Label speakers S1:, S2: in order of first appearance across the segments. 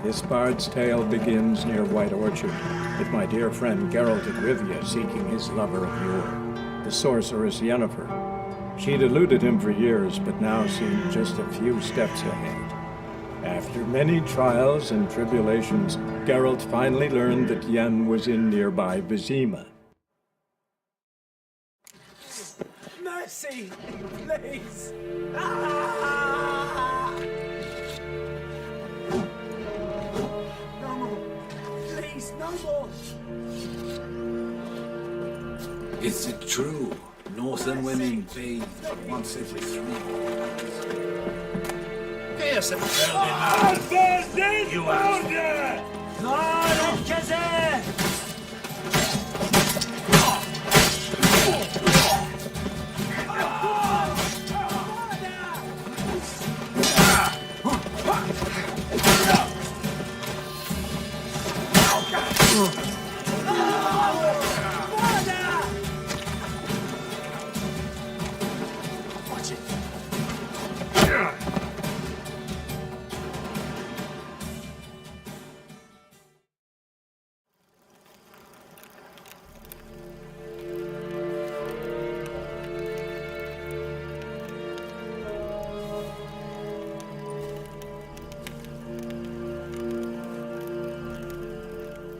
S1: This bard's tale begins near White Orchard, with my dear friend Geralt of Rivia seeking his lover of yore, the sorceress Yennefer. She'd eluded him for years, but now seemed just a few steps ahead. After many trials and tribulations, Geralt finally learned that Yen was in nearby Vizima.
S2: Mercy! Please! Ah! No more! Please, no more!
S3: Is it true? Northern women bathe once every 3 months. Here's some building. You are.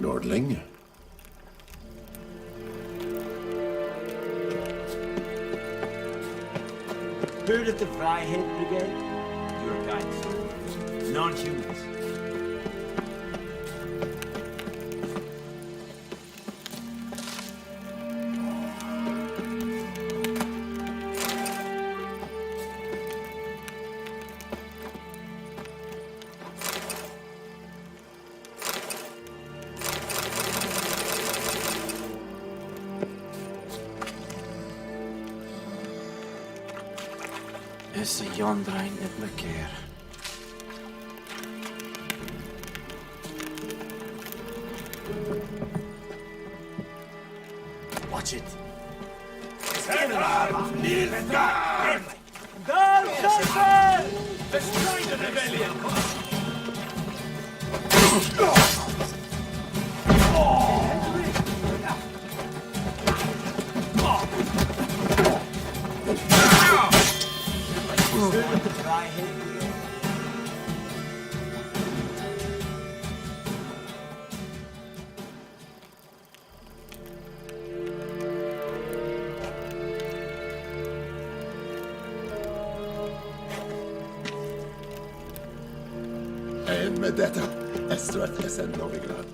S4: Nordling?
S2: Heard of the Fryhead Brigade? Your kind soldiers. Non-humans.
S5: Is de Jandrein niet meer keer.
S2: Watch it. Destroy the rebellion!
S4: En med detta Estratlesen Novigrad.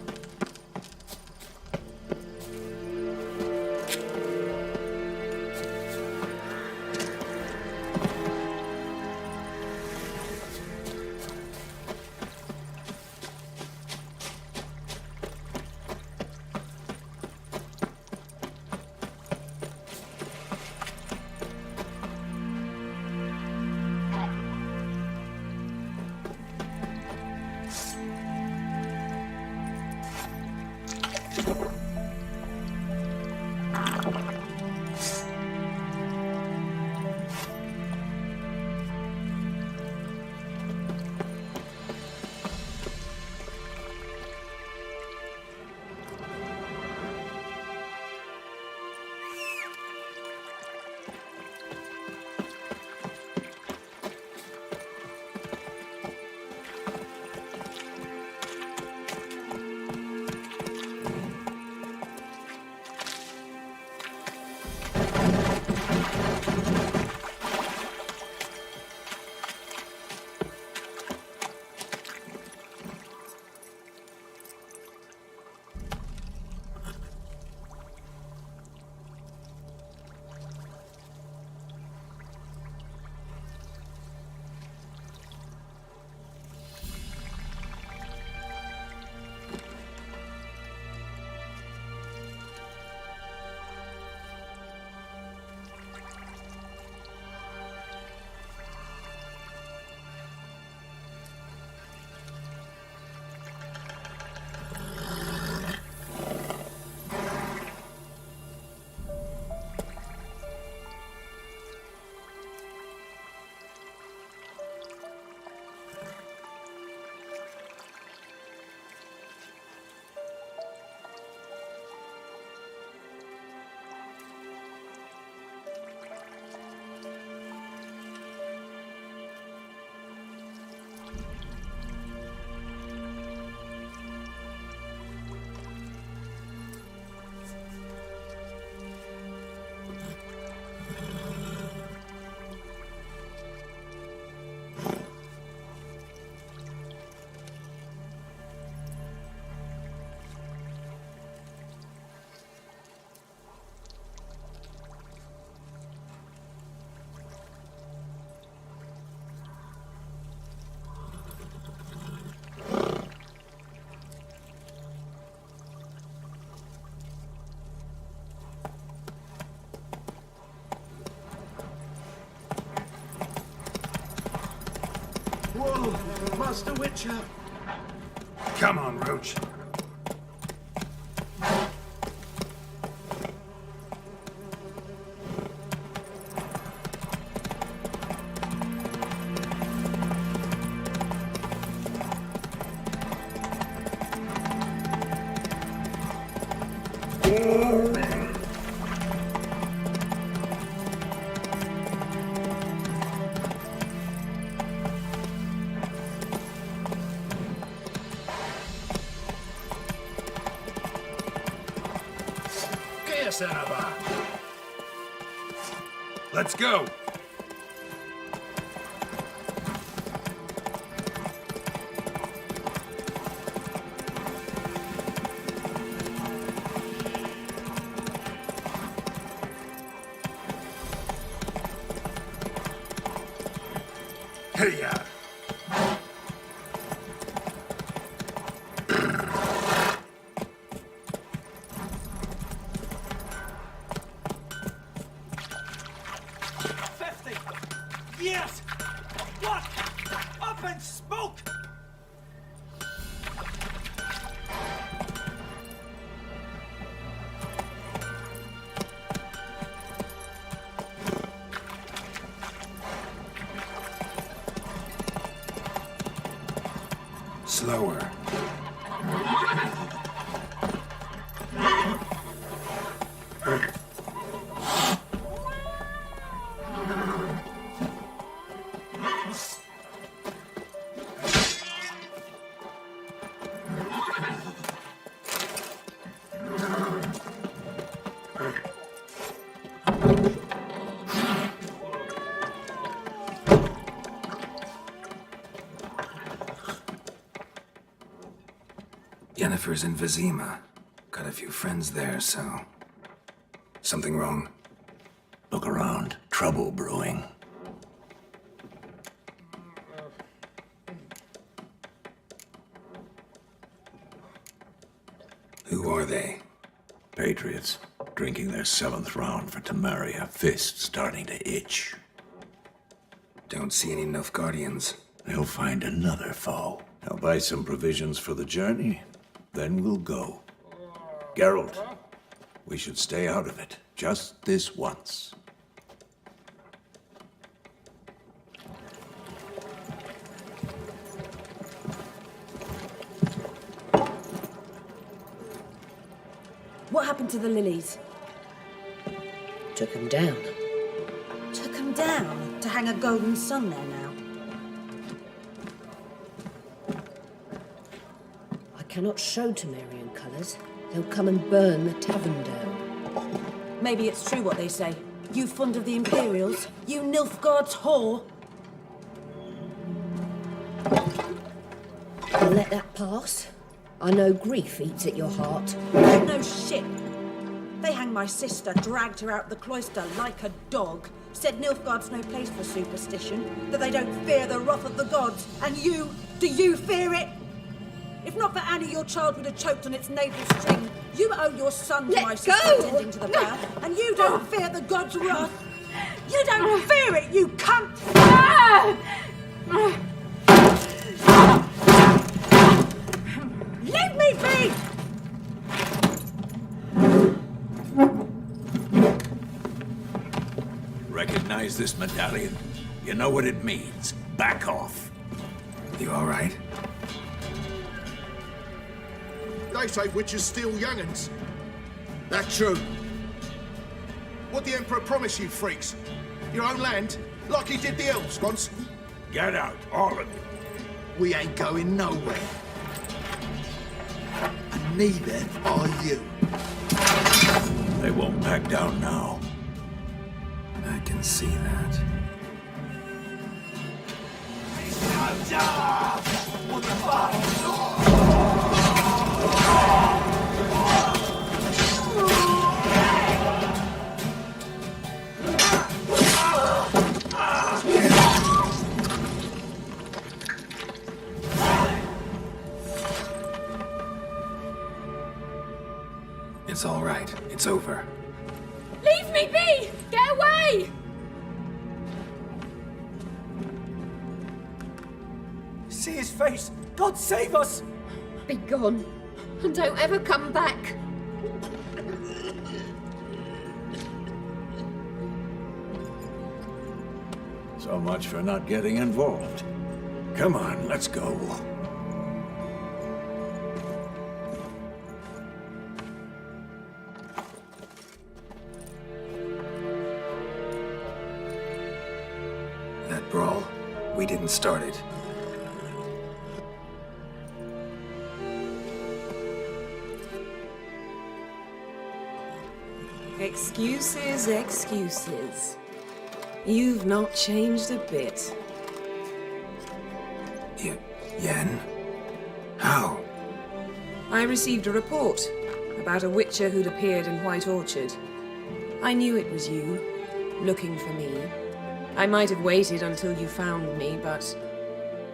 S2: Whoa, Master Witcher.
S3: Come on, Roach. Let's go. Hey-ya.
S2: Yes! What? Up in smoke!
S3: Slower. Yennefer's in Vizima. Got a few friends there, so... Something wrong?
S4: Look around. Trouble brewing.
S3: Who are they?
S4: Patriots. Drinking their 7th round for Temeria. Fists starting to itch.
S3: Don't see any Nilfgaardians.
S4: They'll find another foe. I'll buy some provisions for the journey. Then we'll go. Geralt, we should stay out of it. Just this once.
S6: What happened to the lilies?
S7: Took him down.
S6: Took them down to hang a golden sun there now.
S7: I cannot show Temerian colours. They'll come and burn the tavern down.
S6: Maybe it's true what they say. You fond of the Imperials? You Nilfgaard's whore?
S7: You'll let that pass? I know grief eats at your heart.
S6: No shit. They hanged my sister, dragged her out the cloister like a dog, said Nilfgaard's no place for superstition, that they don't fear the wrath of the gods. And you, do you fear it? If not for Annie, your child would have choked on its navel string. You owe your son to my sister attending to the birth, and you don't fear the gods' wrath. You don't fear it, you cunt! Leave me be!
S4: Recognize this medallion? You know what it means. Back off.
S3: You all right?
S8: They say witches steal young'uns. That true. What the Emperor promised you, freaks? Your own land, like he did the elves once.
S4: Get out, all of you.
S8: We ain't going nowhere. And neither are you.
S4: They won't back down now.
S3: I can see that. It's all right. It's over.
S9: Leave me be! Get away!
S2: see his face. God save us!
S9: Be gone, and don't ever come back.
S4: So much for not getting involved. Come on, let's go.
S3: That brawl, we didn't start it.
S10: Excuses, excuses. You've not changed a bit.
S3: Yen? How?
S10: I received a report about a Witcher who'd appeared in White Orchard. I knew it was you, looking for me. I might have waited until you found me, but...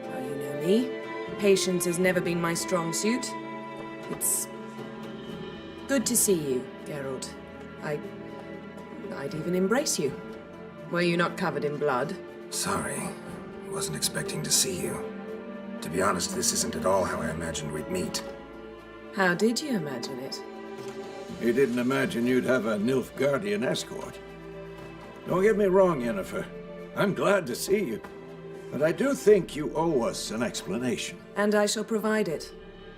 S10: well, you know me. Patience has never been my strong suit. It's... good to see you, Geralt. I'd even embrace you. Were you not covered in blood?
S3: Sorry. Wasn't expecting to see you. To be honest, this isn't at all how I imagined we'd meet.
S10: How did you imagine it?
S4: You didn't imagine you'd have a Nilfgaardian escort. Don't get me wrong, Yennefer. I'm glad to see you. But I do think you owe us an explanation.
S10: And I shall provide it.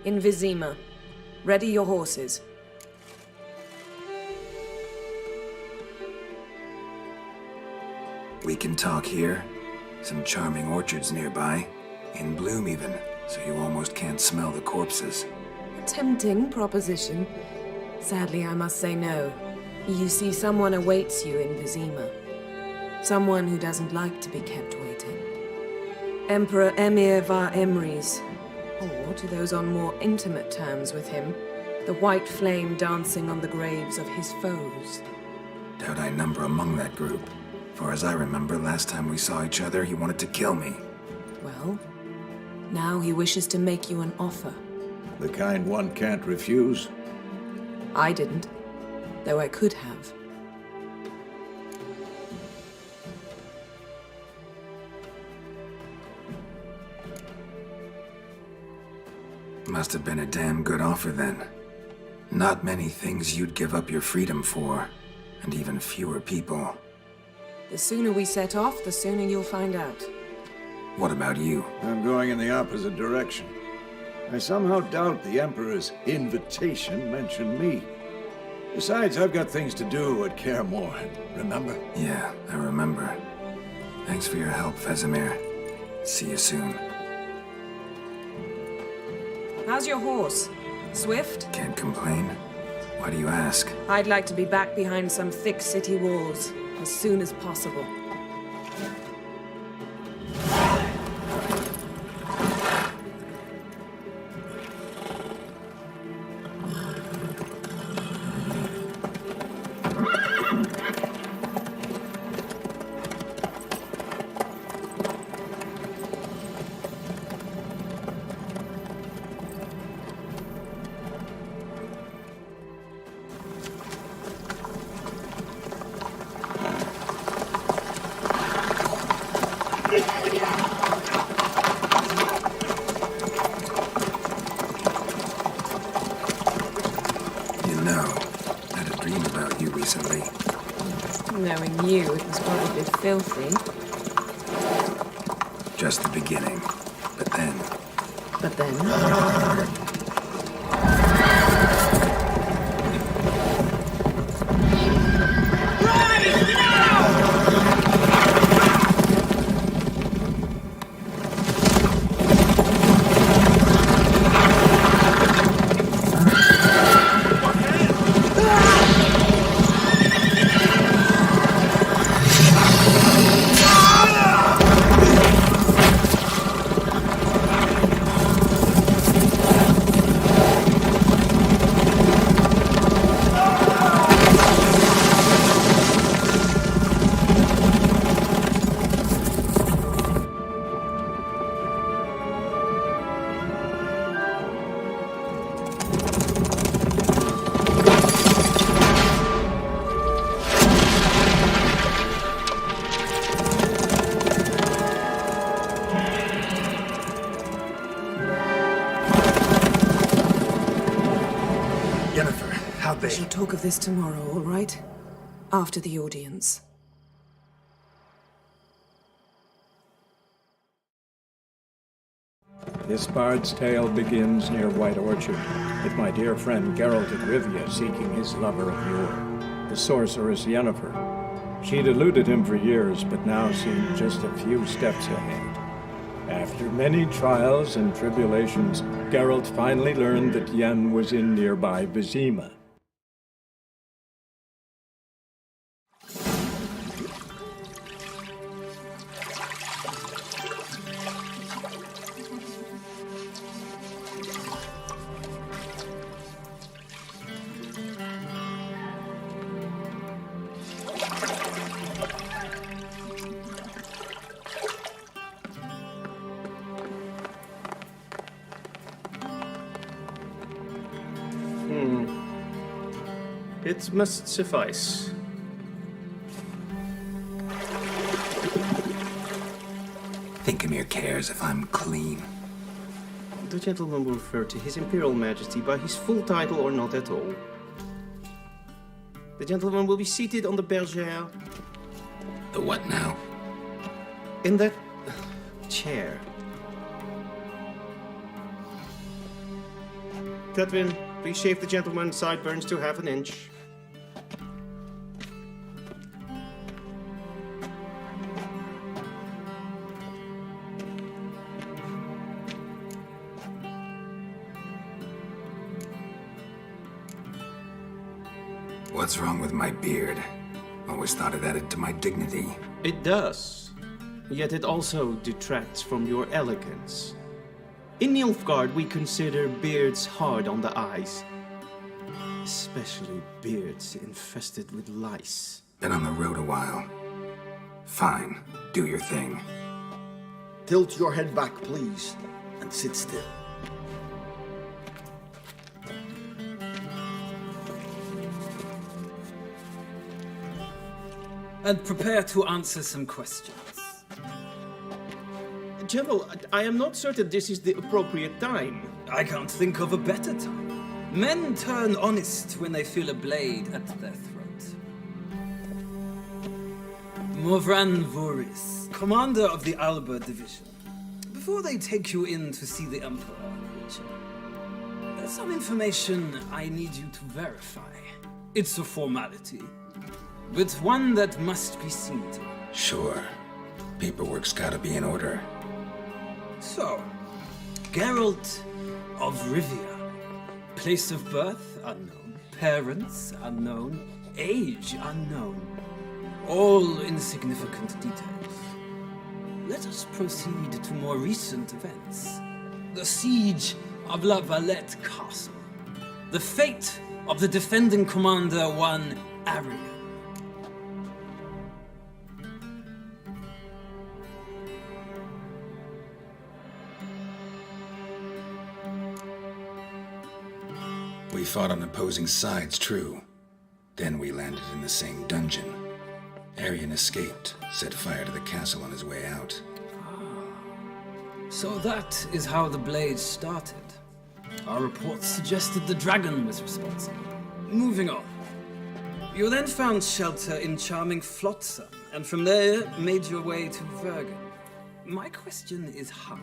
S10: In Vizima. Ready your horses.
S3: We can talk here. Some charming orchards nearby. In bloom even, so you almost can't smell the corpses.
S10: A tempting proposition. Sadly, I must say no. You see, someone awaits you in Vizima. Someone who doesn't like to be kept waiting. Emperor Emir var Emrys. Or, to those on more intimate terms with him, the white flame dancing on the graves of his foes.
S3: Doubt I number among that group. For as I remember, last time we saw each other, he wanted to kill me.
S10: Well, now he wishes to make you an offer.
S4: The kind one can't refuse.
S10: I didn't, though I could have.
S3: Must have been a damn good offer then. Not many things you'd give up your freedom for, and even fewer people.
S10: The sooner we set off, the sooner you'll find out.
S3: What about you?
S4: I'm going in the opposite direction. I somehow doubt the Emperor's invitation mentioned me. Besides, I've got things to do at Kaer Morhen, remember?
S3: Yeah, I remember. Thanks for your help, Vesemir. See you soon.
S10: How's your horse? Swift?
S3: Can't complain. Why do you ask?
S10: I'd like to be back behind some thick city walls as soon as possible. Knowing you, it was probably filthy.
S3: Just the beginning. But then...
S10: But then?
S3: aren't
S10: We
S3: they?
S10: shall talk of this tomorrow, all right? After the audience.
S1: This bard's tale begins near White Orchard, with my dear friend Geralt of Rivia seeking his lover of yore, the sorceress Yennefer. She'd eluded him for years, but now seemed just a few steps ahead. After many trials and tribulations, Geralt finally learned that Yen was in nearby Vizima.
S11: It must suffice.
S3: Thinkamere cares if I'm clean.
S11: The gentleman will refer to His Imperial Majesty by his full title or not at all. The gentleman will be seated on the bergère.
S3: The what now?
S11: In that chair. Catherine, please shave the gentleman's sideburns to half an inch.
S3: What's wrong with my beard? Always thought it added to my dignity.
S11: It does. Yet it also detracts from your elegance. In Nilfgaard, we consider beards hard on the eyes. Especially beards infested with lice.
S3: Been on the road a while. Fine, do your thing.
S2: Tilt your head back, please, and sit still.
S12: And prepare to answer some questions.
S11: General, I am not certain this is the appropriate time.
S12: I can't think of a better time. Men turn honest when they feel a blade at their throat. Morvran Voris, commander of the Alba division. Before they take you in to see the Emperor, Witcher, there's some information I need you to verify. It's a formality, but one that must be seen to.
S3: Sure. Paperwork's gotta be in order.
S12: So, Geralt of Rivia. Place of birth unknown. Parents unknown. Age unknown. All insignificant details. Let us proceed to more recent events. The siege of La Valette Castle. The fate of the defending commander, one Arian.
S3: We fought on opposing sides, true. Then we landed in the same dungeon. Arian escaped, set fire to the castle on his way out.
S12: So that is how the blade started. Our reports suggested the dragon was responsible. Moving on. You then found shelter in charming Flotsam, and from there made your way to Vergen. My question is how?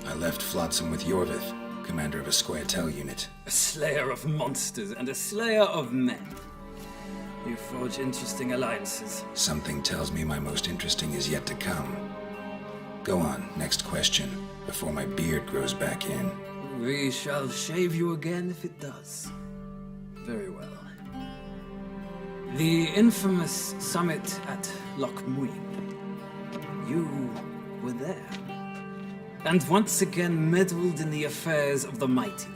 S3: I left Flotsam with Yorvith, commander of a Squaretel unit.
S12: A slayer of monsters and a slayer of men. You forge interesting alliances.
S3: Something tells me my most interesting is yet to come. Go on, next question, before my beard grows back in.
S12: We shall shave you again if it does. Very well. The infamous summit at Loch Muin. You were there. And once again meddled in the affairs of the mighty.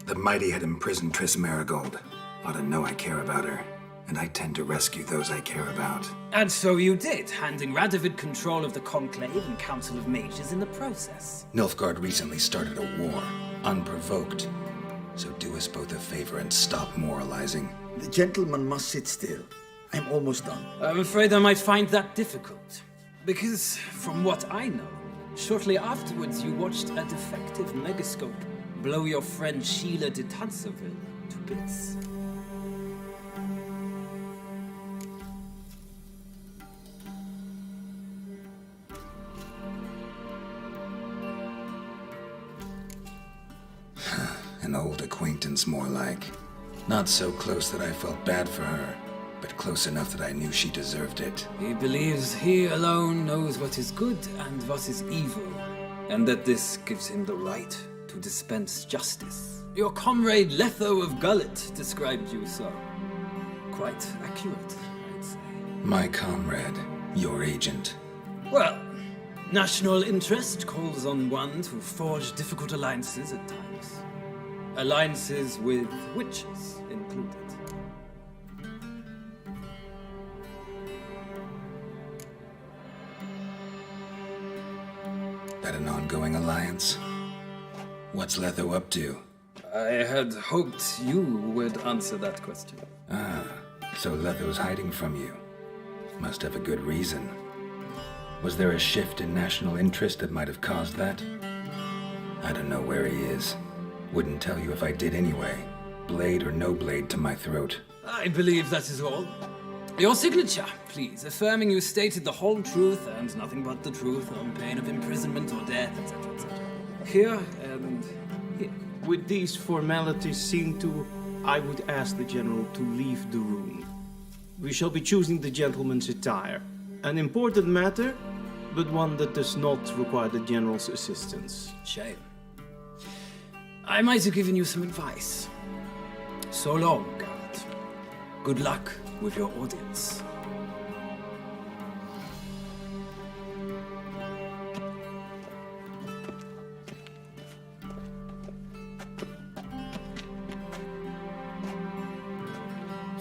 S3: The the mighty had imprisoned Triss Marigold. Ought to know I care about her, and I tend to rescue those I care about.
S12: And so you did, handing Radovid control of the Conclave and Council of Mages in the process.
S3: Nilfgaard recently started a war, unprovoked. So do us both a favor and stop moralizing.
S2: The gentleman must sit still. I'm almost done.
S12: I'm afraid I might find that difficult. Because, from what I know, shortly afterwards you watched a defective megascope blow your friend Sheila de Tanserville to bits.
S3: An old acquaintance, more like. Not so close that I felt bad for her, but close enough that I knew she deserved it.
S12: He believes he alone knows what is good and what is evil, and that this gives him the right to dispense justice. Your comrade Letho of Gullet described you so. Quite accurate, I'd say.
S3: My comrade, your agent.
S12: Well, national interest calls on one to forge difficult alliances at times. Alliances with witches included.
S3: That an ongoing alliance? What's Letho up to?
S12: I had hoped you would answer that question.
S3: Ah, so Letho's hiding from you. Must have a good reason. Was there a shift in national interest that might have caused that? I don't know where he is. Wouldn't tell you if I did anyway. Blade or no blade to my throat.
S12: I believe that is all. Your signature, please, affirming you stated the whole truth and nothing but the truth on pain of imprisonment or death, etc., etc. Here and here.
S11: With these formalities seen to, I would ask the General to leave the room. We shall be choosing the gentleman's attire. An important matter, but one that does not require the General's assistance.
S12: Shame. I might have given you some advice. So long, Geralt. Good luck with your audience.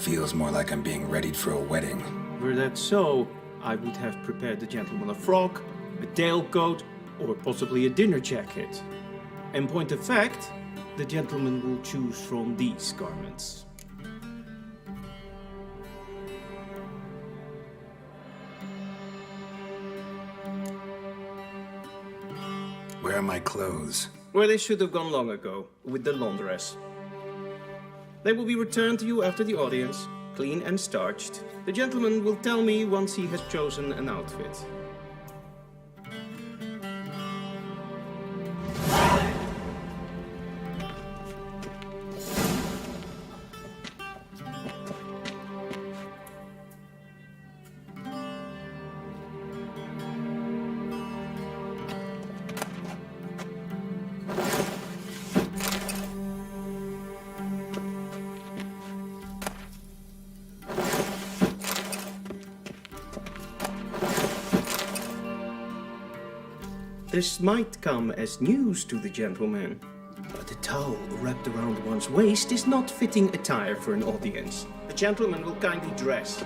S3: Feels more like I'm being readied for a wedding.
S11: Were that so, I would have prepared the gentleman a frock, a tailcoat, or possibly a dinner jacket. In point of fact, the gentleman will choose from these garments.
S3: Where are my clothes?
S11: Well, they should have gone long ago, with the laundress. They will be returned to you after the audience, clean and starched. The gentleman will tell me once he has chosen an outfit. This might come as news to the gentleman, but a towel wrapped around one's waist is not fitting attire for an audience. The gentleman will kindly dress.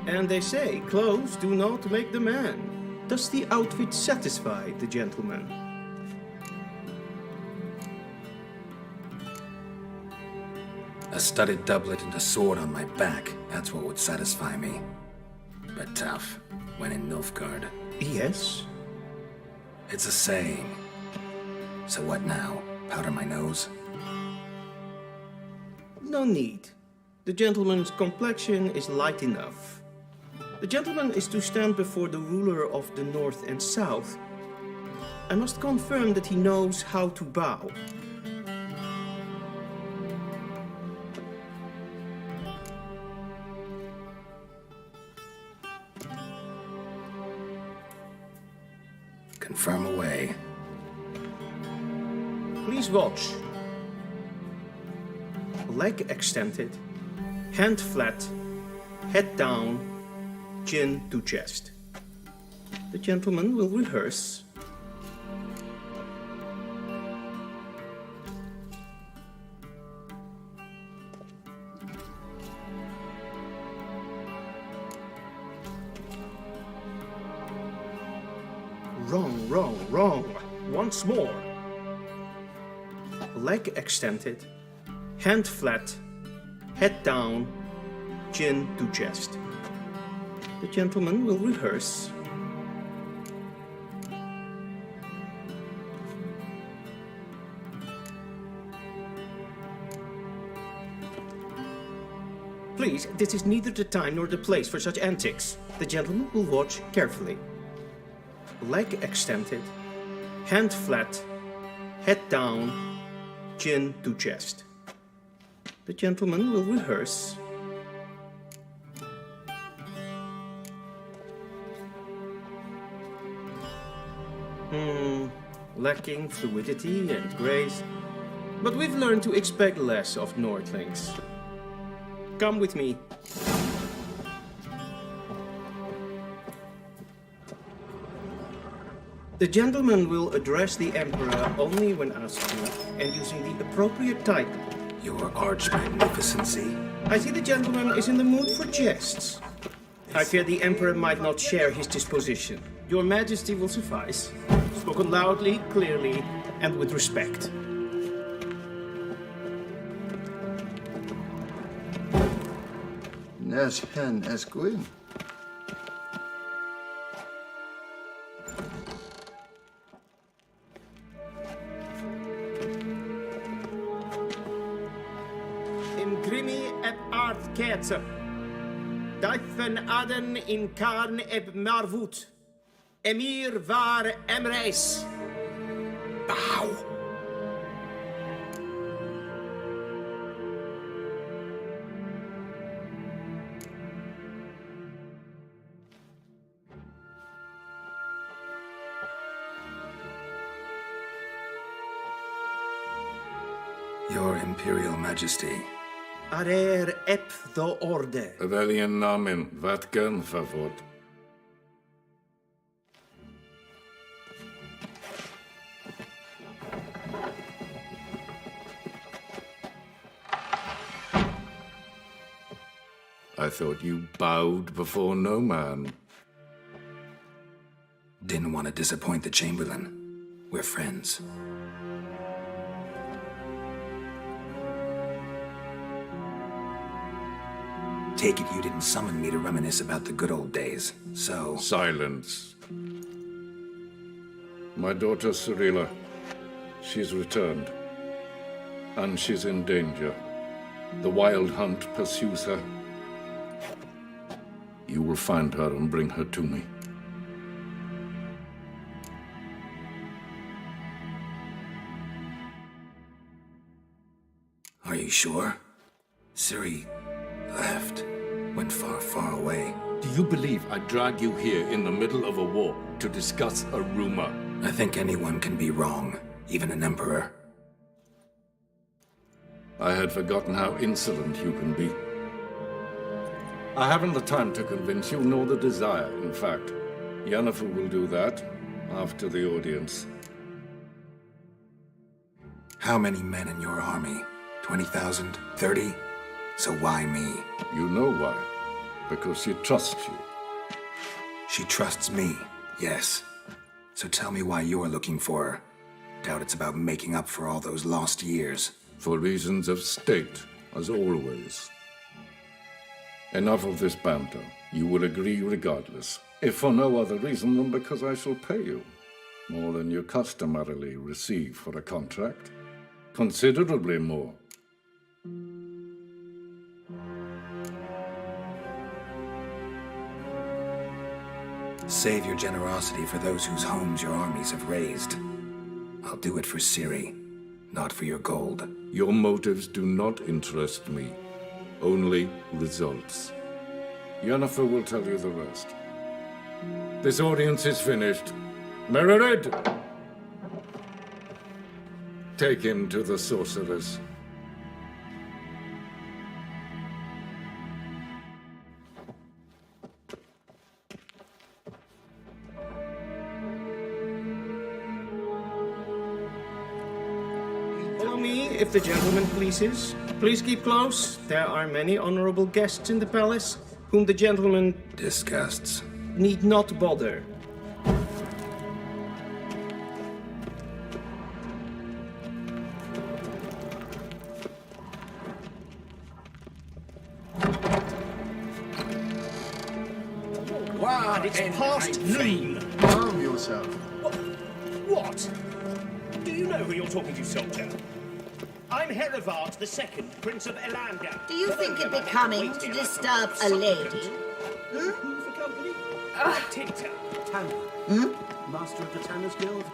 S11: And they say clothes do not make the man. Does the outfit satisfy the gentleman?
S3: A studded doublet and a sword on my back, that's what would satisfy me. But tough, when in Nilfgaard.
S11: Yes?
S3: It's a saying. So what now? Powder my nose?
S11: No need. The gentleman's complexion is light enough. The gentleman is to stand before the ruler of the North and South. I must confirm that he knows how to bow.
S3: Confirm away.
S11: Please watch. Leg extended, hand flat, head down, chin to chest. The gentleman will rehearse. Wrong, wrong, wrong. Once more. Leg extended, hand flat, head down, chin to chest. The gentleman will rehearse. Please, this is neither the time nor the place for such antics. The gentleman will watch carefully. Leg extended, hand flat, head down, chin to chest. The gentleman will rehearse. Lacking fluidity and grace. But we've learned to expect less of Nordlings. Come with me. The gentleman will address the Emperor only when asked to, and using the appropriate title.
S3: Your Arch-Magnificency.
S11: I see the gentleman is in the mood for jests. I fear the Emperor might not share his disposition. Your Majesty will suffice. Spoken loudly, clearly, and with respect.
S8: Yrden and Quen.
S11: Grimi eb Aard ketser. Duifen Aden in Karn eb Marvoet. Emir var Emreis.
S3: Bow! Your Imperial Majesty.
S11: Arer ep the orde.
S13: Weljen namen, wat kan favor? I thought you bowed before no man.
S3: Didn't want to disappoint the Chamberlain. We're friends. Take it you didn't summon me to reminisce about the good old days, so...
S13: Silence. My daughter Cirilla, she's returned. And she's in danger. The Wild Hunt pursues her. You will find her and bring her to me.
S3: Are you sure? Ciri left. Went far, far away.
S13: Do you believe I drag you here in the middle of a war to discuss a rumor?
S3: I think anyone can be wrong, even an emperor.
S13: I had forgotten how insolent you can be. I haven't the time to convince you, nor the desire, in fact. Yennefer will do that after the audience.
S3: How many men in your army? 20,000? 30? So why me?
S13: You know why. because she trusts you.
S3: She trusts me, yes. So tell me why you're looking for her. Doubt it's about making up for all those lost years.
S13: For reasons of state, as always. Enough of this banter. You will agree regardless, if for no other reason than because I shall pay you. More than you customarily receive for a contract. Considerably more.
S3: Save your generosity for those whose homes your armies have razed. I'll do it for Ciri, not for your gold.
S13: Your motives do not interest me. Only results. Yennefer will tell you the rest. This audience is finished. Mererid! Take him to the sorceress.
S11: Follow me, if the gentleman pleases. Please keep close. There are many honorable guests in the palace, whom the gentleman
S3: disgusts.
S11: Need not bother.
S2: Wow,
S8: And it's past noon.
S2: Calm yourself.
S8: What? Do you know who you're talking to, soldier? I'm Herivard II, Prince of Elander.
S6: Do you think it becoming to disturb a lady?
S8: Who for company? Tinter.
S2: Tanner. Master of the Tanners Guild.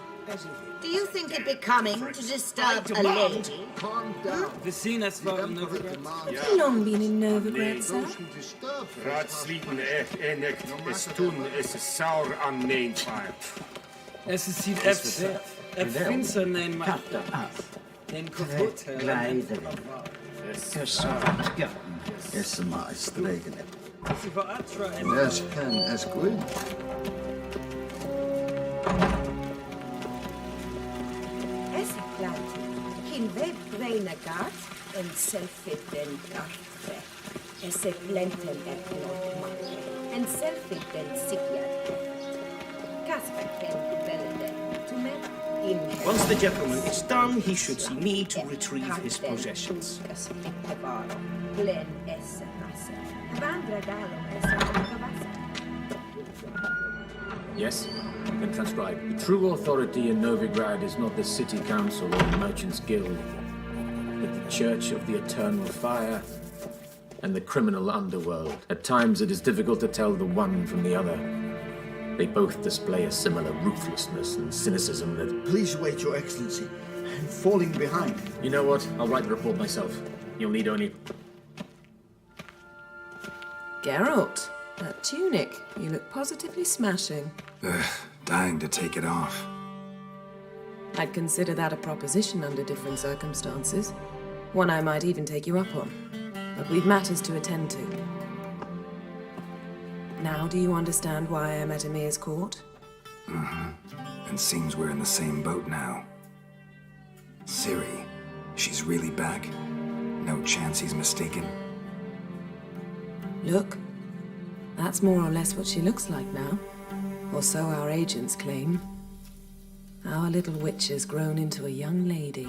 S6: Do you think it becoming to disturb a lady?
S2: Calm down.
S12: The scene as far as Novigrad.
S10: Have you long been in Novigrad, sir?
S14: Raadsliepen echt is toen is sauer aan neemvaart.
S12: Es sieht finster nein maar. Den kaputt.
S2: Is maar streken.
S12: Sie war Atra
S2: Yes, can as good.
S7: Kinve breinagat en selfitten kaffe. Esse plenten et lotmat. En selfitten sigjat. Kasperten belden to me.
S11: Once the gentleman is done, he should see me to retrieve his possessions.
S7: Glen esse masse. Vandra galo esse.
S15: Yes? Then transcribe. The true authority in Novigrad is not the city council or the merchants' guild, but the Church of the Eternal Fire and the criminal underworld. At times it is difficult to tell the one from the other. They both display a similar ruthlessness and cynicism that...
S2: Please wait, Your Excellency. I'm falling behind.
S15: You know what? I'll write the report myself. You'll need only...
S10: Geralt, that tunic. You look positively smashing.
S3: Ugh, dying to take it off.
S10: I'd consider that a proposition under different circumstances. One I might even take you up on. But we've matters to attend to. Now do you understand why I'm at Emir's court?
S3: Mm-hmm. And seems we're in the same boat now. Ciri, she's really back. No chance he's mistaken.
S10: Look, that's more or less what she looks like now. Or so our agents claim. Our little witch has grown into a young lady.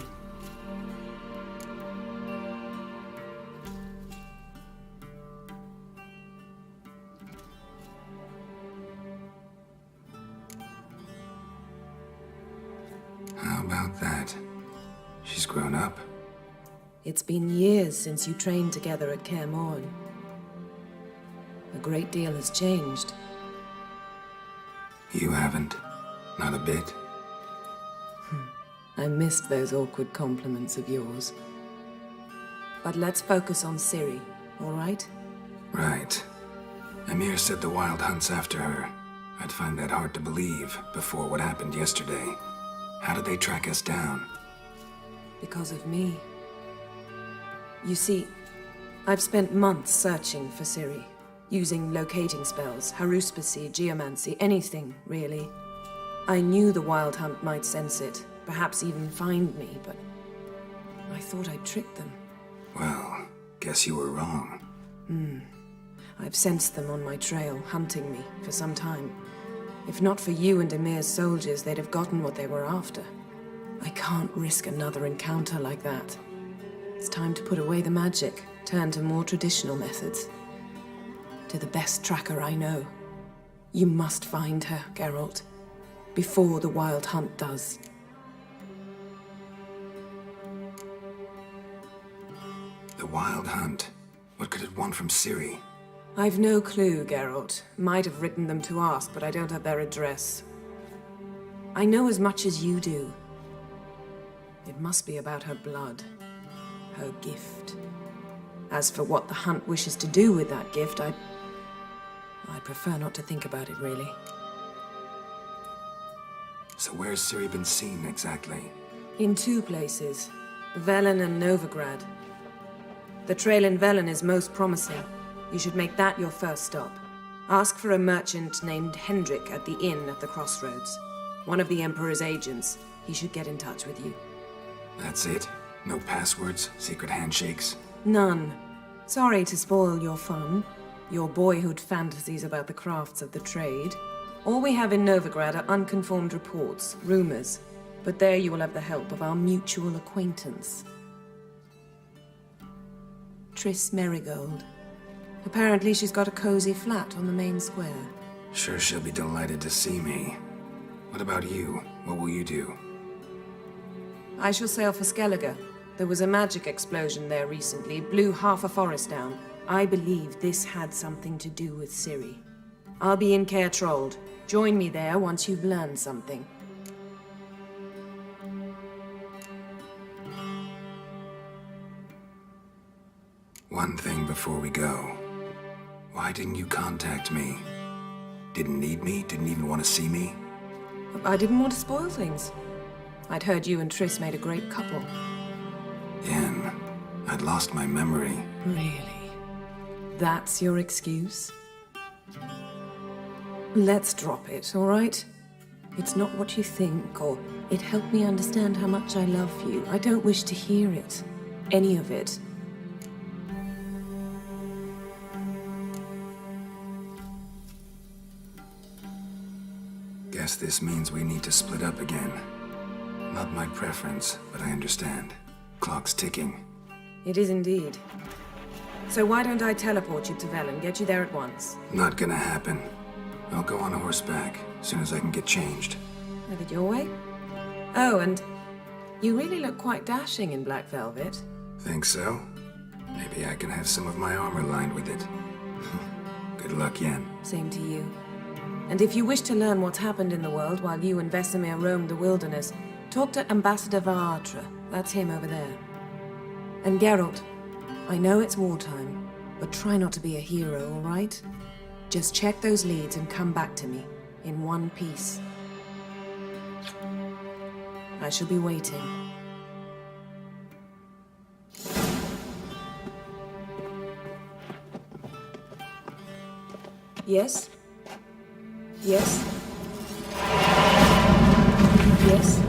S3: How about that? She's grown up.
S10: It's been years since you trained together at Kaer Morhen. A great deal has changed.
S3: You haven't. Not a bit.
S10: I missed those awkward compliments of yours. But let's focus on Ciri, all right?
S3: Right. Emir said the Wild hunts after her. I'd find that hard to believe before what happened yesterday. How did they track us down?
S10: Because of me. You see, I've spent months searching for Ciri, using locating spells, haruspicy, geomancy, anything, really. I knew the Wild Hunt might sense it, perhaps even find me, but I thought I'd tricked them.
S3: Well, guess you were wrong.
S10: I've sensed them on my trail, hunting me for some time. If not for you and Emir's soldiers, they'd have gotten what they were after. I can't risk another encounter like that. It's time to put away the magic, turn to more traditional methods. To the best tracker I know. You must find her, Geralt, before the Wild Hunt does.
S3: The Wild Hunt? What could it want from Ciri?
S10: I've no clue, Geralt. Might have written them to ask, but I don't have their address. I know as much as you do. It must be about her blood. Her gift. As for what the Hunt wishes to do with that gift, I prefer not to think about it, really.
S3: So where's Ciri been seen, exactly?
S10: In 2 places. Velen and Novigrad. The trail in Velen is most promising. You should make that your first stop. Ask for a merchant named Hendrik at the inn at the crossroads. One of the Emperor's agents. He should get in touch with you.
S3: That's it? No passwords? Secret handshakes?
S10: None. Sorry to spoil your fun. Your boyhood fantasies about the crafts of the trade. All we have in Novigrad are unconfirmed reports, rumors. But there you will have the help of our mutual acquaintance. Triss Merigold. Apparently she's got a cozy flat on the main square.
S3: Sure she'll be delighted to see me. What about you? What will you do?
S10: I shall sail for Skellige. There was a magic explosion there recently, blew half a forest down. I believe this had something to do with Ciri. I'll be in Caer Trold. Join me there once you've learned something.
S3: One thing before we go. Why didn't you contact me? Didn't need me? Didn't even want to see me?
S10: I didn't want to spoil things. I'd heard you and Triss made a great couple.
S3: Yen, I'd lost my memory.
S10: Really? That's your excuse? Let's drop it, all right? It's not what you think, or it helped me understand how much I love you. I don't wish to hear it. Any of it.
S3: Guess this means we need to split up again. Not my preference, but I understand. Clock's ticking.
S10: It is indeed. So why don't I teleport you to Velen, get you there at once?
S3: Not gonna happen. I'll go on horseback, as soon as I can get changed.
S10: Have it your way? Oh, and you really look quite dashing in black velvet.
S3: Think so? Maybe I can have some of my armor lined with it. Good luck, Yen.
S10: Same to you. And if you wish to learn what's happened in the world while you and Vesemir roamed the wilderness, talk to Ambassador Vaatra. That's him over there. And Geralt, I know it's wartime, but try not to be a hero, all right? Just check those leads and come back to me, in one piece. I shall be waiting. Yes? Yes? Yes?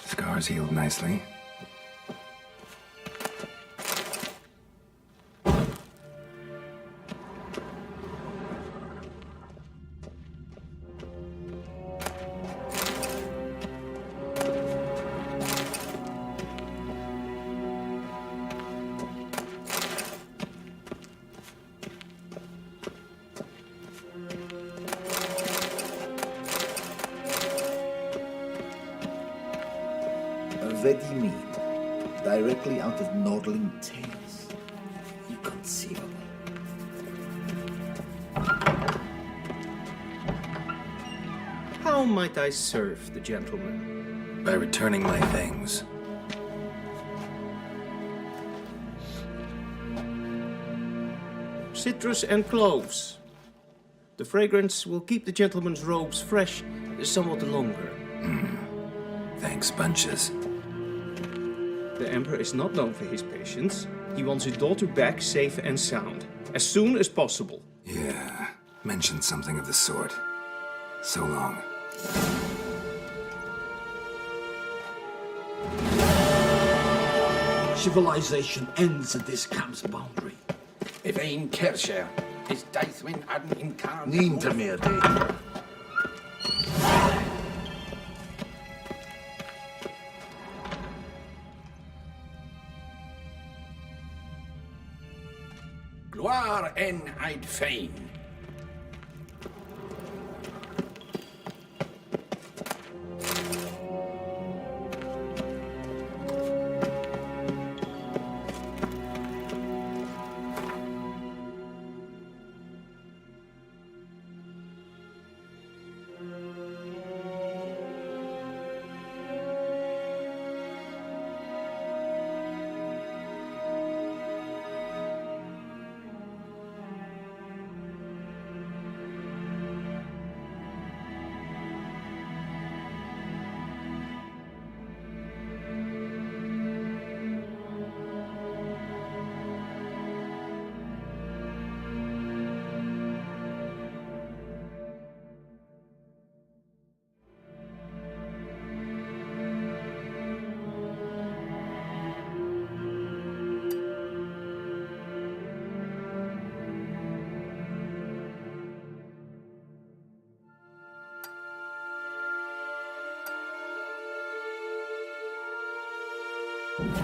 S3: Scars healed nicely.
S16: Ready meat, directly out of Nordling tales. Inconceivable.
S11: might I serve the gentleman?
S3: By returning my things.
S11: Citrus and cloves. The fragrance will keep the gentleman's robes fresh somewhat longer.
S3: Thanks, bunches.
S11: The Emperor is not known for his patience. He wants his daughter back safe and sound, as soon as possible.
S3: Yeah, mentioned something of the sort. So long.
S17: Civilization ends at this camp's boundary.
S18: If ein Kersher is Deithwin Yrden and Quen.
S17: Niente meer, Dave.
S18: Gloire en Eid Fein.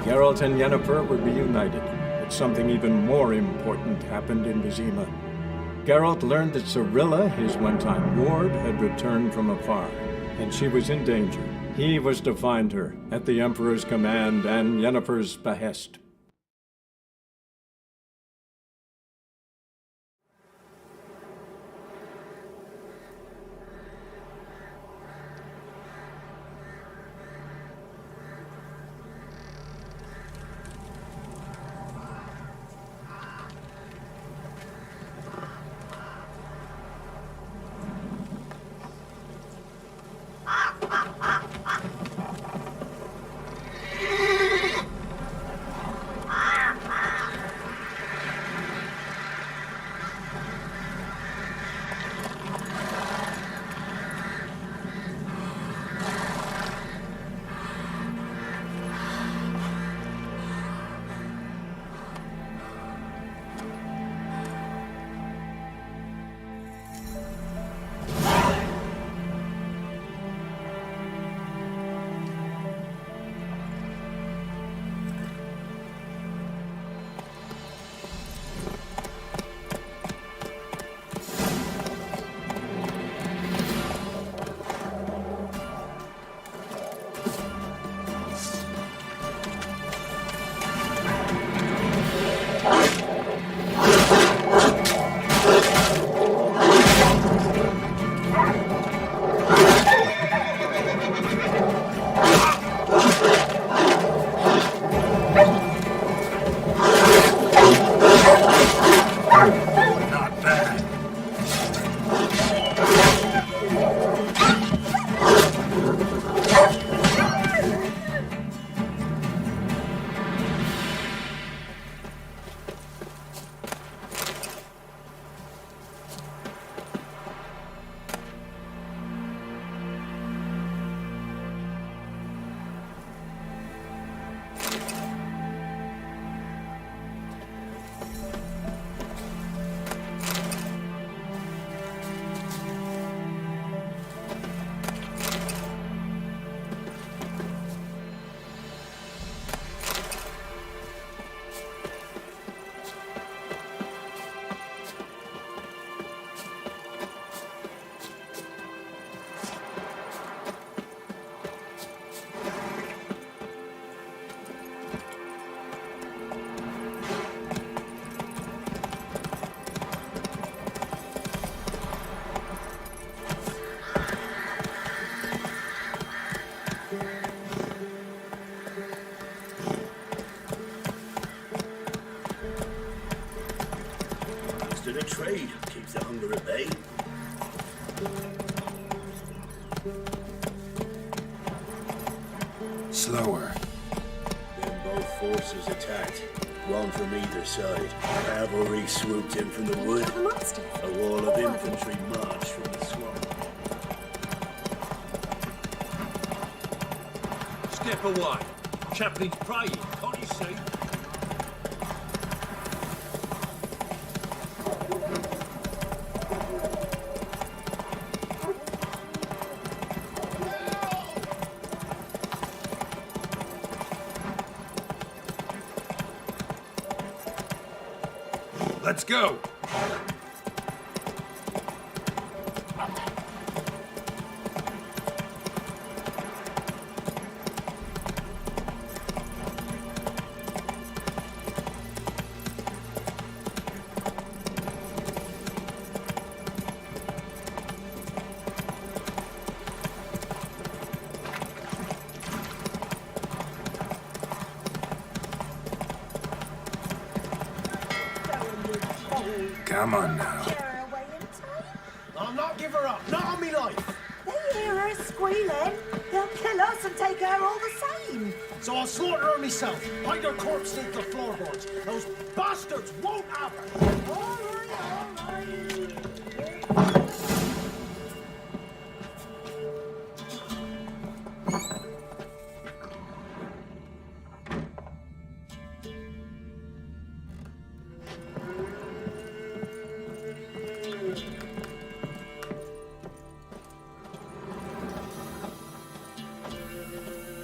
S1: Geralt and Yennefer were reunited, but something even more important happened in Vizima. Geralt learned that Cirilla, his one-time ward, had returned from afar, and she was in danger. He was to find her, at the Emperor's command and Yennefer's behest.
S2: Instead of trade, keeps the hunger at bay.
S3: Slower.
S2: Then both forces attacked, one from either side. Cavalry swooped in from the wood. A wall of infantry marched from the swamp. Step away. Chaplain's praying, can't you see?
S8: Let's go!
S3: Come on now.
S8: I'll not give her up, not on me life!
S6: They hear her squealing. They'll kill us and take her all the same.
S8: So I'll slaughter her myself, hide her corpse into the floorboards. Those bastards won't have her!
S6: All right.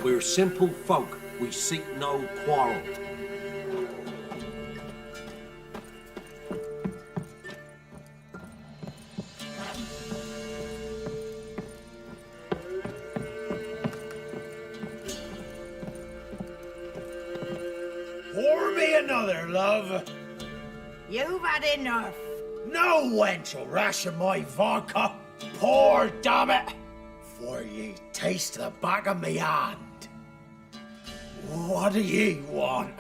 S2: We're simple folk. We seek no quarrel.
S8: Pour me another, love.
S6: You've had enough.
S8: No wench will ration my vodka. Pour, damn it. For ye taste the back of me hand. What do ye want?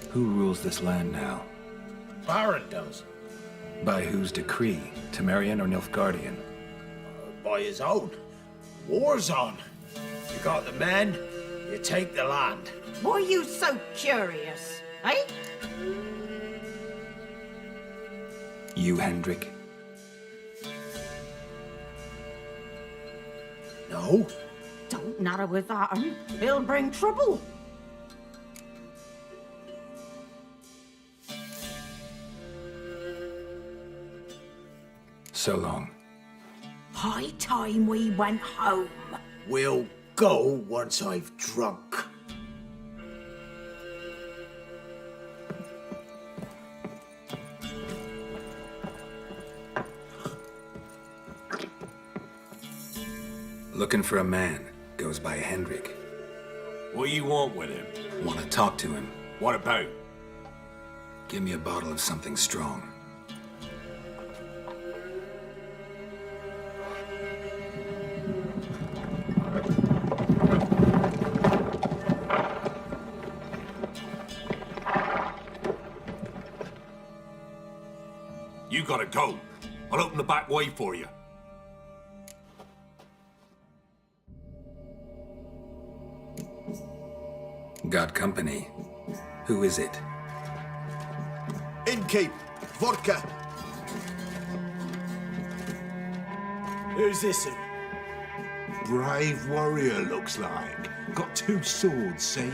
S3: Who rules this land now?
S8: Baron does.
S3: By whose decree? Temerian or Nilfgaardian?
S8: By his own. War's on. You got the men, you take the land.
S6: Why are you so curious, eh?
S3: You, Hendrik?
S8: No.
S6: Don't natter with that, it'll bring trouble.
S3: So long.
S6: High time we went home.
S8: We'll go once I've drunk.
S3: Looking for a man. Goes by Hendrik.
S2: What do you want with him?
S3: Want to talk to him.
S2: What about?
S3: Give me a bottle of something strong.
S2: You gotta go. I'll open the back way for you.
S3: Got company. Who is it?
S8: Innkeep, vodka. Who's this in?
S17: Brave warrior, looks like. Got 2 swords, see?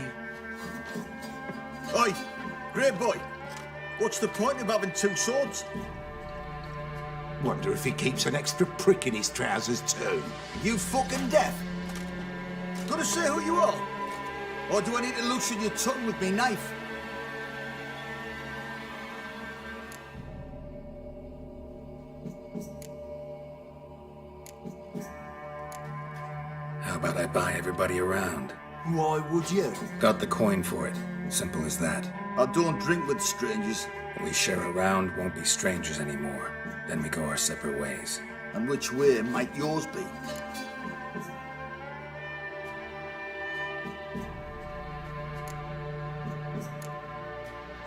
S8: Oi, great boy. What's the point of having 2 swords?
S17: Wonder if he keeps an extra prick in his trousers too.
S8: You fucking deaf? Gotta say who you are? Or do I need to loosen your tongue with me knife?
S3: How about I buy everybody around?
S8: Why would you?
S3: Got the coin for it. Simple as that.
S8: I don't drink with strangers.
S3: We share a round, won't be strangers anymore. Then we go our separate ways.
S8: And which way might yours be?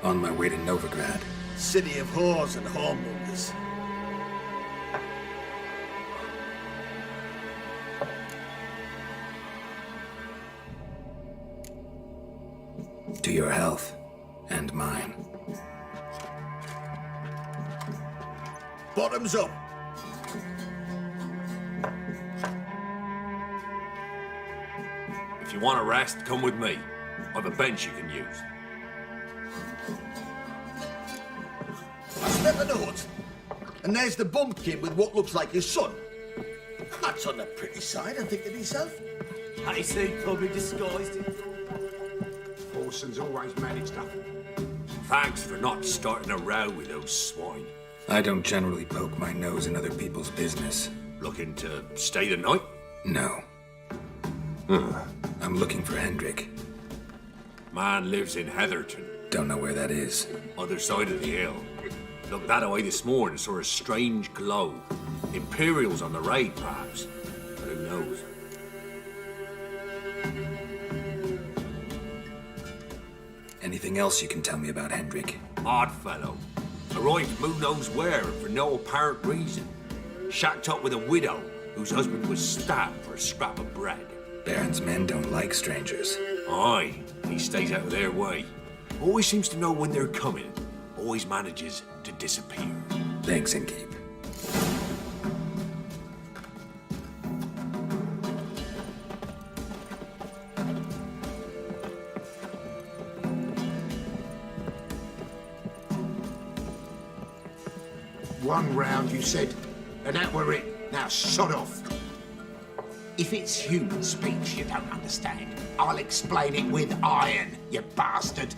S3: On my way to Novigrad.
S2: City of whores and whoremongers.
S3: To your health. And mine.
S2: Bottoms up.
S19: If you want a rest, come with me. I've a bench you can use.
S2: I step in the hut, and there's the bumpkin with what looks like his son. That's on the pretty side, I think to myself.
S14: I say probably disguised it.
S17: Orson's always managed up.
S19: Thanks for not starting a row with those swine.
S3: I don't generally poke my nose in other people's business.
S19: Looking to stay the night?
S3: No. I'm looking for Hendrik.
S19: Man lives in Heatherton.
S3: Don't know where that is.
S19: Other side of the hill. Looked that away this morning, saw a strange glow. Imperials on the raid, perhaps. But who knows?
S3: Anything else you can tell me about Hendrik?
S19: Odd fellow. Arrived who knows where and for no apparent reason. Shacked up with a widow whose husband was stabbed for a scrap of bread.
S3: Baron's men don't like strangers.
S19: Aye, he stays out of their way. Always seems to know when they're coming. Always manages to disappear.
S3: Thanks, Inkeep.
S17: One round, you said, and that were it. Now, sod off.
S16: If it's human speech you don't understand, I'll explain it with iron, you bastard.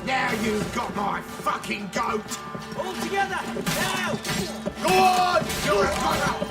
S16: Now you've got my fucking goat!
S14: All together, now!
S16: Go on! You're a brother!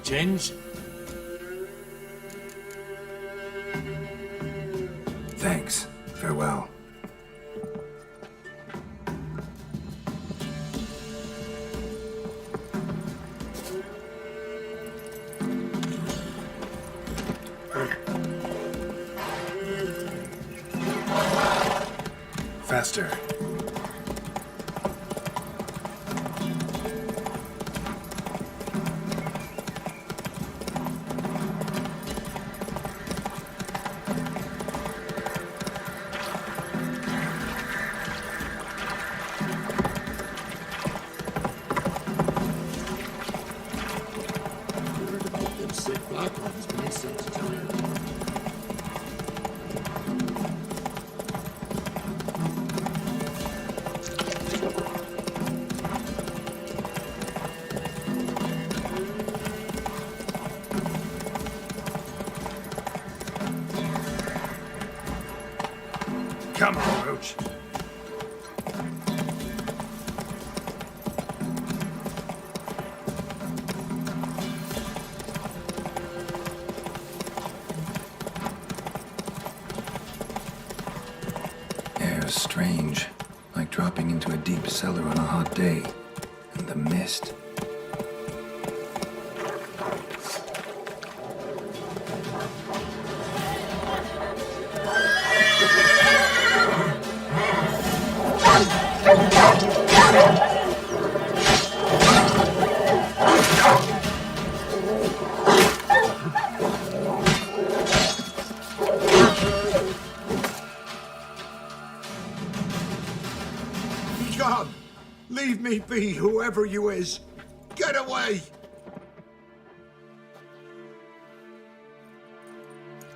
S19: Tins?
S3: Thanks. Farewell. Faster.
S17: Come on, Roach.
S3: Air's strange, like dropping into a deep cellar on a hot day. And the mist.
S17: Begone! Leave me be, whoever you is. Get away!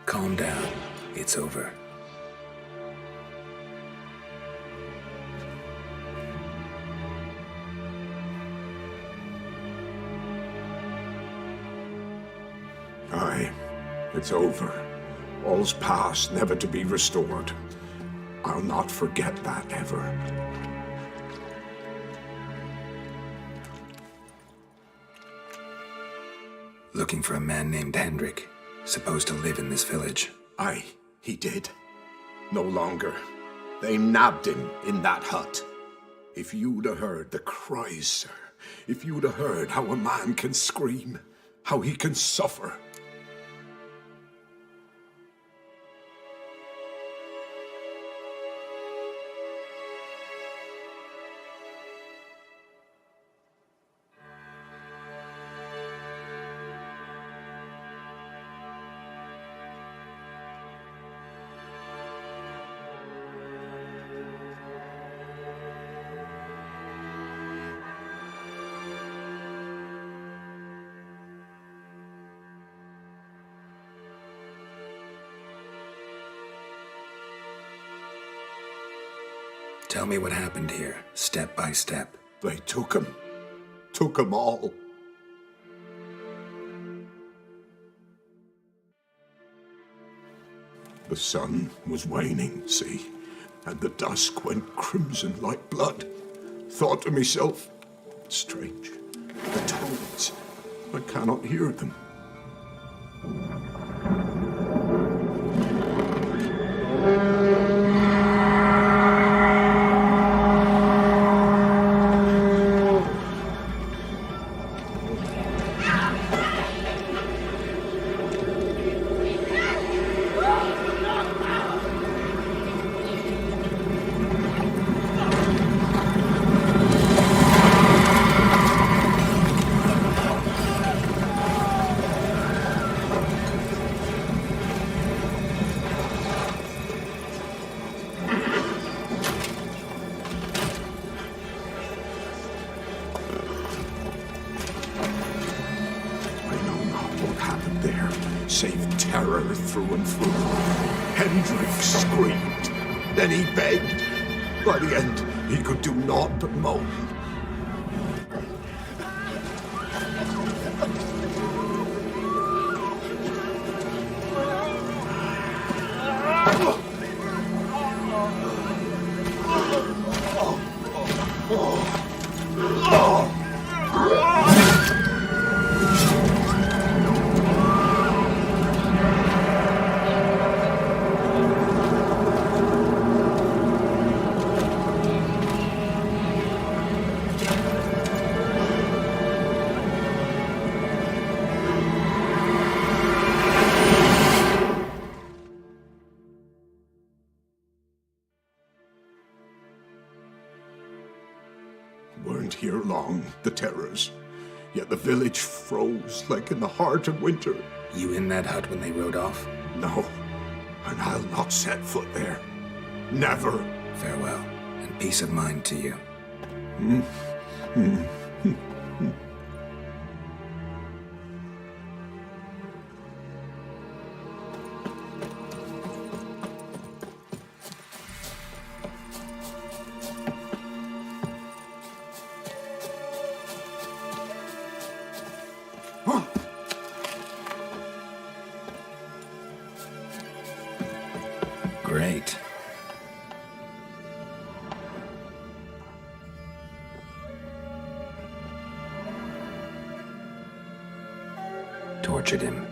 S3: Calm down. It's over.
S17: Aye, it's over. All's past, never to be restored. I'll not forget that ever.
S3: Looking for a man named Hendrik, supposed to live in this village.
S17: Aye, he did. No longer. They nabbed him in that hut. If you'd have heard the cries, sir, if you'd have heard how a man can scream, how he can suffer.
S3: Tell me what happened here, step by step.
S17: They took him. Took him all. The sun was waning, see, and the dusk went crimson like blood. Thought to myself, strange, the toads, I cannot hear them. Save terror through and through. Hendrik screamed. Then he begged. By the end, he could do naught but moan. Weren't here long, the terrors. Yet the village froze like in the heart of winter.
S3: You in that hut when they rode off?
S17: No, and I'll not set foot there. Never.
S3: Farewell, and peace of mind to you. Great. Tortured him.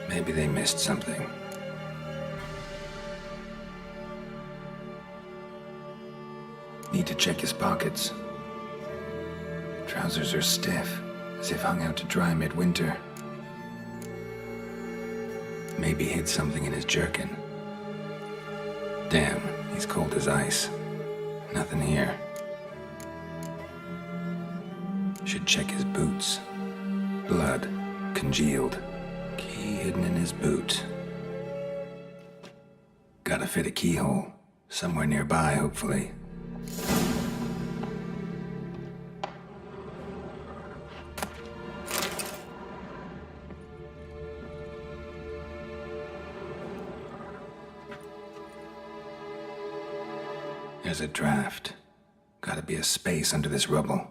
S3: Maybe they missed something. Need to check his pockets. Trousers are stiff, as if hung out to dry midwinter. Maybe hid something in his jerkin. Damn, he's cold as ice. Nothing here. Should check his boots. Blood, congealed. Key hidden in his boot. Gotta fit a keyhole. Somewhere nearby, hopefully. There's a draft. Gotta be a space under this rubble.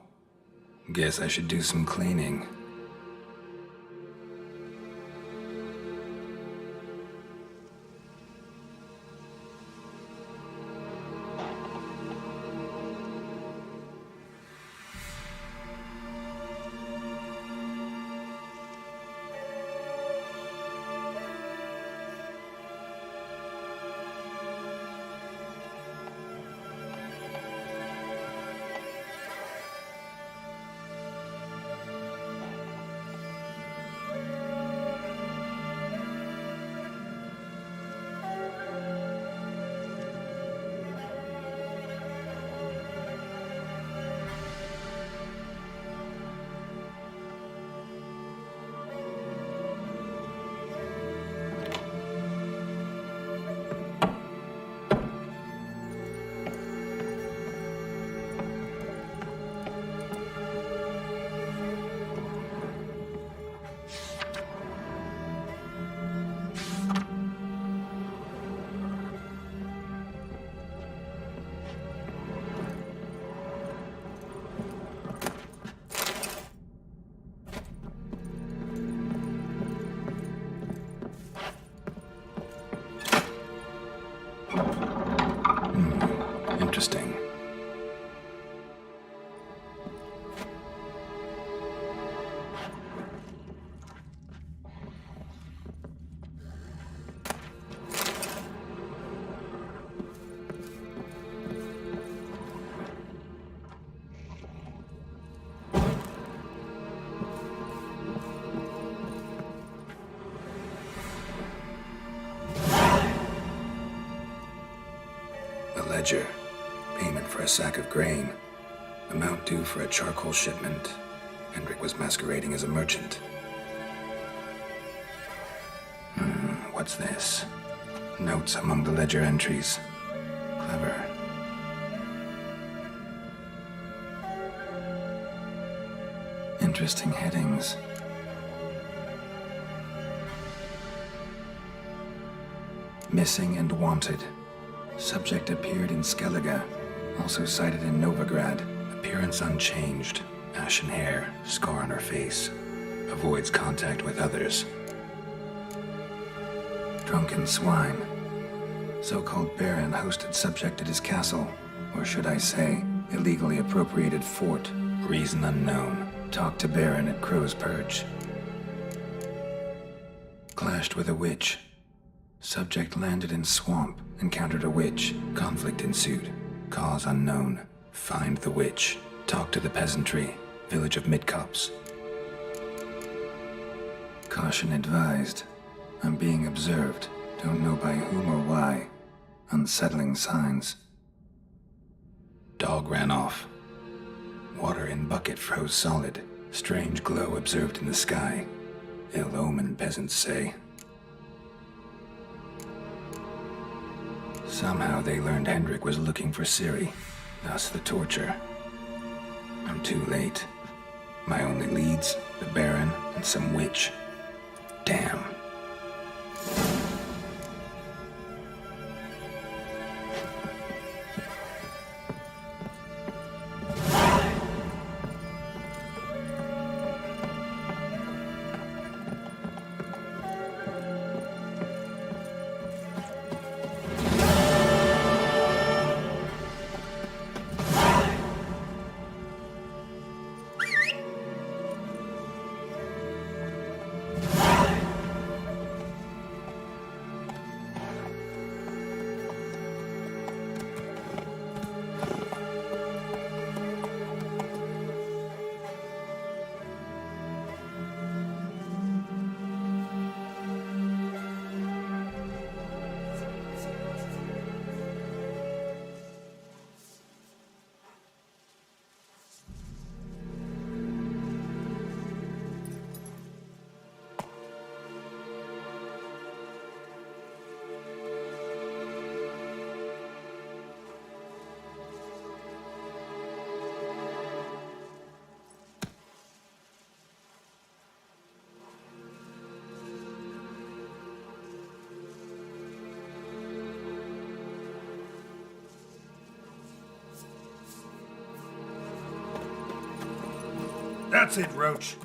S3: Guess I should do some cleaning. Interesting. A ledger. Payment for a sack of grain. Amount due for a charcoal shipment. Hendrik was masquerading as a merchant. What's this? Notes among the ledger entries. Clever. Interesting headings. Missing and wanted. Subject appeared in Skellige. Also sighted in Novigrad. Appearance unchanged. Ashen hair, scar on her face. Avoids contact with others. Drunken swine. So-called Baron hosted subject at his castle. Or should I say, illegally appropriated fort. Reason unknown. Talked to Baron at Crow's Purge. Clashed with a witch. Subject landed in swamp. Encountered a witch. Conflict ensued. Cause unknown. Find the witch. Talk to the peasantry. Village of Midcops. Caution advised. I'm being observed. Don't know by whom or why. Unsettling signs. Dog ran off. Water in bucket froze solid. Strange glow observed in the sky. Ill omen, peasants say. Somehow they learned Hendrik was looking for Ciri, thus the torture. I'm too late. My only leads, the Baron and some witch. Damn.
S8: That's it, Roach.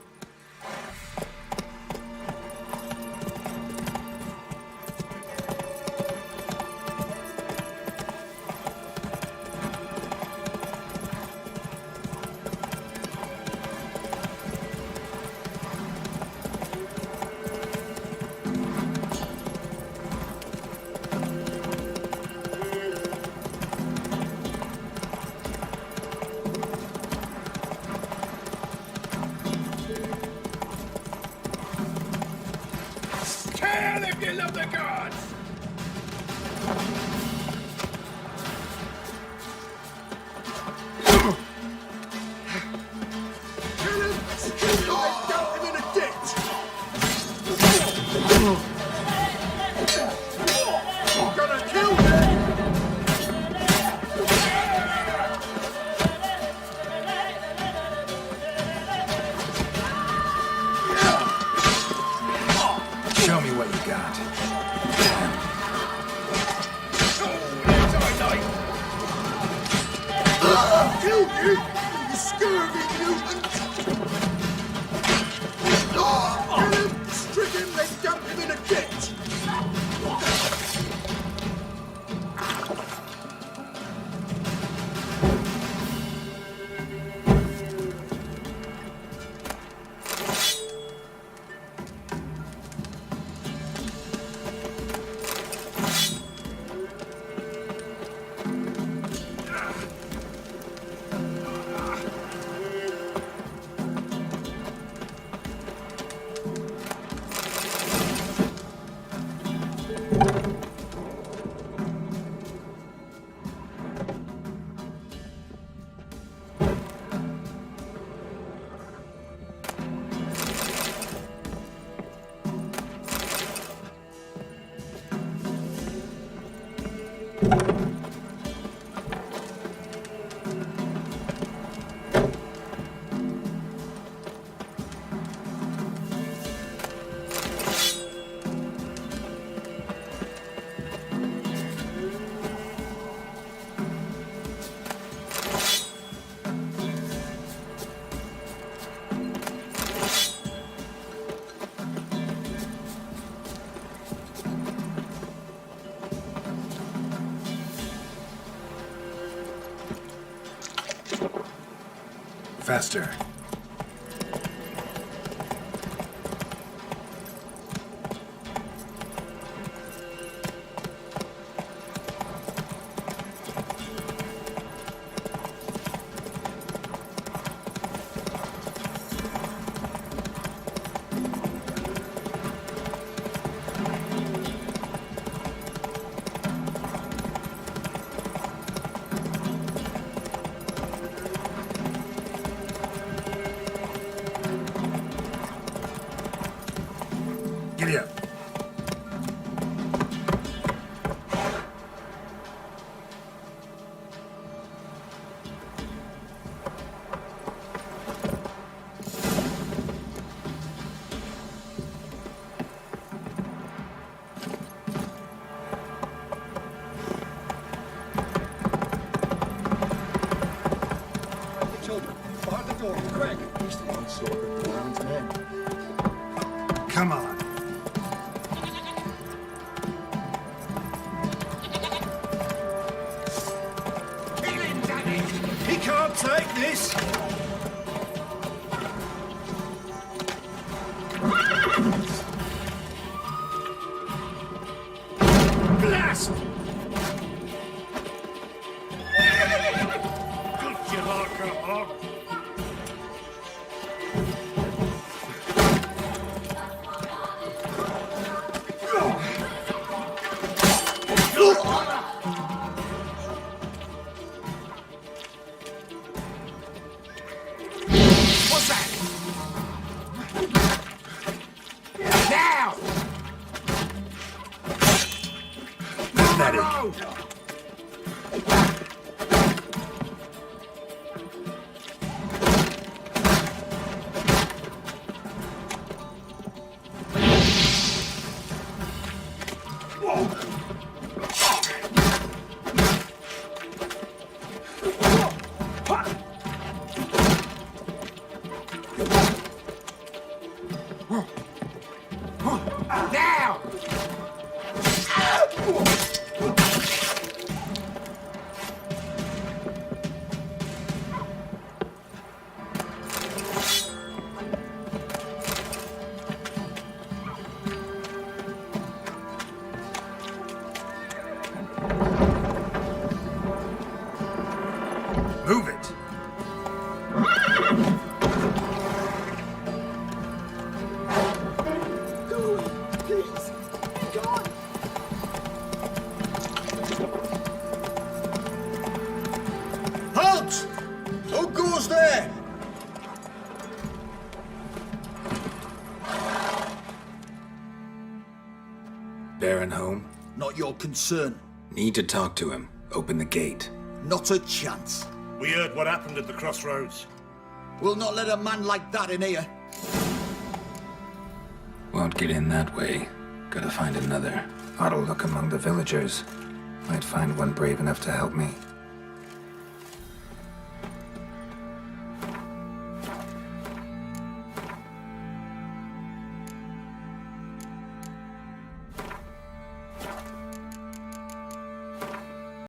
S3: Show me what you got.
S8: Kill you, you scurvy mutant! Kill him, strip him, then dump him in a ditch!
S3: Faster.
S8: Giddy up.
S20: Children, bar the door, quick! He's the one sword, around men.
S8: Come on. He can't take this! Blast! Good you like a hog.
S16: What's that? Now!
S3: Isn't that it?
S16: Road!
S8: Move it!
S20: Go away, please! Be gone!
S8: Halt! Who goes there?
S3: Baron home?
S8: Not your concern.
S3: Need to talk to him. Open the gate.
S8: Not a chance.
S2: We heard what happened at the crossroads.
S8: We'll not let a man like that in here.
S3: Won't get in that way. Gotta find another. Ought to look among the villagers. Might find one brave enough to help me.